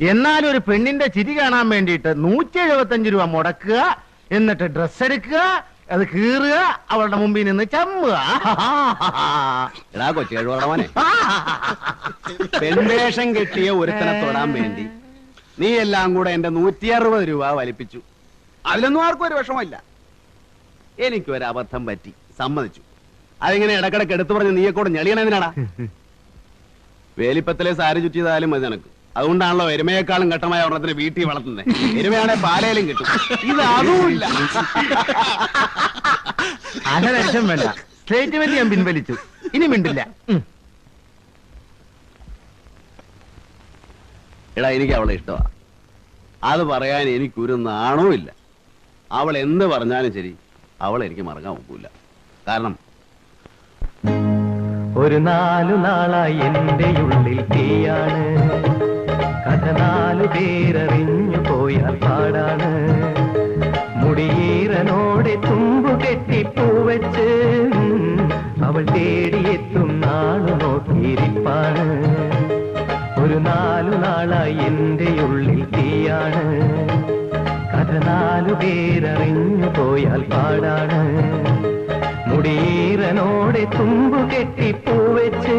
എന്നാലും ഒരു പെണ്ണിന്റെ ചിരി കാണാൻ വേണ്ടിയിട്ട് 175 രൂപ മുടക്കുക, എന്നിട്ട് ഡ്രസ് എടുക്കുക, അത് കീറുക, അവളുടെ മുമ്പിൽ നിന്ന് ചമ്മുക. എടാ കൊച്ചു കഴിവടവനെ, പെൺവേഷം കെട്ടിയ ഒരുത്തനെ തൊടാൻ വേണ്ടി നീ എല്ലാം കൂടെ എന്റെ 160 രൂപ വലിപ്പിച്ചു. അതിലൊന്നും ആർക്കും ഒരു വിഷമമില്ല. എനിക്കൊരു അബദ്ധം പറ്റി, സമ്മതിച്ചു. അതിങ്ങനെ ഇടക്കിടക്ക് എടുത്തു പറഞ്ഞ് നീയെ കൂടെ ഞെളിയണതിനാടാ. വേലിപ്പത്തിലെ സാരി ചുറ്റിയതായാലും മതി നിനക്ക്. അതുകൊണ്ടാണല്ലോ എരുമയെക്കാളും ഘട്ടമായ ഒരെണ്ണത്തിന് വീട്ടിൽ വളർത്തുന്നത്. എരുമയാണെ പാലയിലും കിട്ടും, ഇത് അതുമില്ല. അനലക്ഷം വേണ്ട, സ്റ്റേറ്റ്മെന്റ് ഞാൻ പിൻവലിച്ചു, ഇനി മിണ്ടില്ല. എടാ, എനിക്ക് അവളെ ഇഷ്ടമാ. അത് പറയാൻ എനിക്കൊരു നാണവും ഇല്ല. അവൾ എന്ത് പറഞ്ഞാലും ശരി, അവളെ എനിക്ക് മറക്കാൻ ഒക്കില്ല. കാരണം ഒരു 4 നാളായി എന്റെ ഉള്ളിൽ തീയാണ്, കഥ 4 പേരറിഞ്ഞു പോയാൽ പാടാണ്. മുടിയേറനോടെ തുമ്പു കെട്ടി പൂവച്ച് അവൾ തേടിയെത്തും നാളു നോക്കിയിരിപ്പാണ്. ഒരു 4 നാളായി എന്റെ ഉള്ളിൽ തീയാണ്, കഥ 4 പേരറിഞ്ഞു പോയാൽ പാടാണ്. മുടിയേറനോടെ തുമ്പു കെട്ടി പൂവച്ച്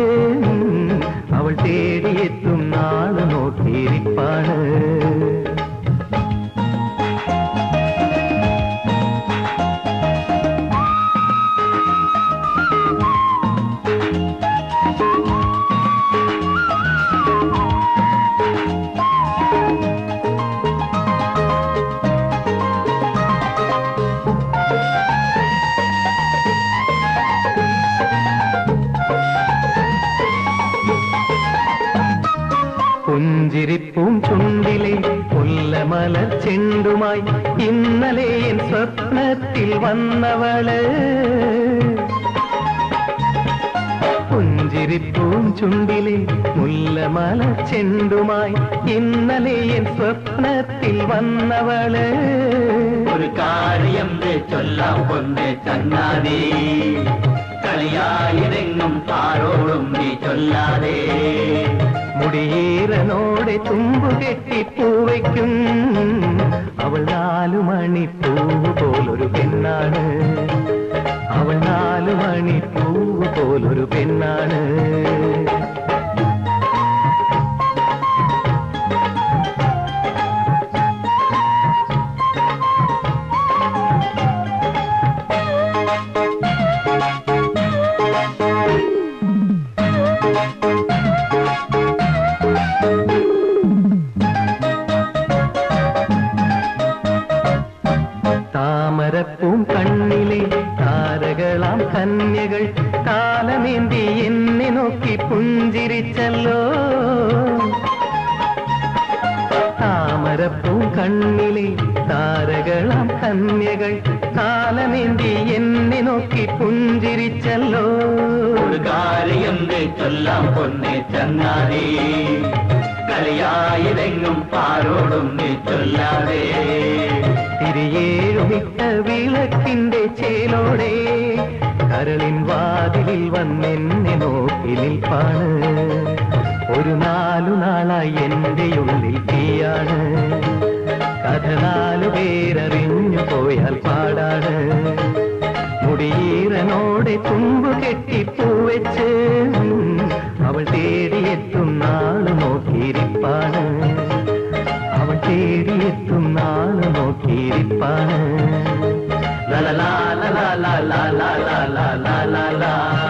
അവൾ തേടിയെത്തും നാളു നോക്കിയിരിപ്പാണ്. പുഞ്ചിരിപ്പൂം ചുണ്ടിലെ മുല്ലമല ചെണ്ടുമായി ഇന്നലെ എൻ സ്വപ്നത്തിൽ വന്നവള്. പുഞ്ചിരിപ്പൂം ചുണ്ടിലെ മുല്ലമല ചെണ്ടുമായി ഇന്നലെ എൻ സ്വപ്നത്തിൽ വന്നവള്. ഒരു കാര്യം ചൊല്ലാം കൊണ്ടേ ചങ്ങാതി, കളിയായിരെങ്ങും ആരോടും നീ ചൊല്ലാതെ. മുടിയേറനോടെ തുമ്പു കെട്ടി പൂവയ്ക്കും അവൾ 4 മണിപ്പൂവ് പോലൊരു പെണ്ണാണ്. അവൾ 4 മണിപ്പൂവ് പോലൊരു പെണ്ണാണ്. താമരപ്പൂം കണ്ണിലെ താരകളാം കന്യകൾ കാലമേന്തി എന്നെ നോക്കി പുഞ്ചിരിച്ചല്ലോ. താമരപ്പൂം കണ്ണിലെ താരകളാം കന്യകൾ കാലമേന്തി എന്നെ നോക്കി പുഞ്ചിരിച്ചല്ലോ. ഒരു കാര്യം ചൊല്ലാം പൊന്നെ ചങ്ങാതി, കളിയായിരെങ്ങും ആരോടും നീ ചൊല്ലാതെ. തിരിയേഴുമിട്ട വിളക്കിന്റെ ചേലോടെ കരളിൻ വാതിലിൽ വന്നെന്നെ നോക്കി നിൽപ്പാണ്. ഒരു 4 നാളായി എന്റെ ഉള്ളിൽ തീയാണ്, കഥ 4 പേരറിഞ്ഞു പോയാൽ പാടാണ്. മുടിയേറനോടെ തുമ്പു കെട്ടി പൂവച്ച് അവൾ തേടിയെത്തും നാളു നോക്കിയിരിപ്പാണ്. അവൾ തേടിയെത്തും നാളു നോക്കിയിരിപ്പാണ്. ലാ ലാ ലാ ലാ ലാ ലാ ലാ ലാ ലാ ലാ ലാ.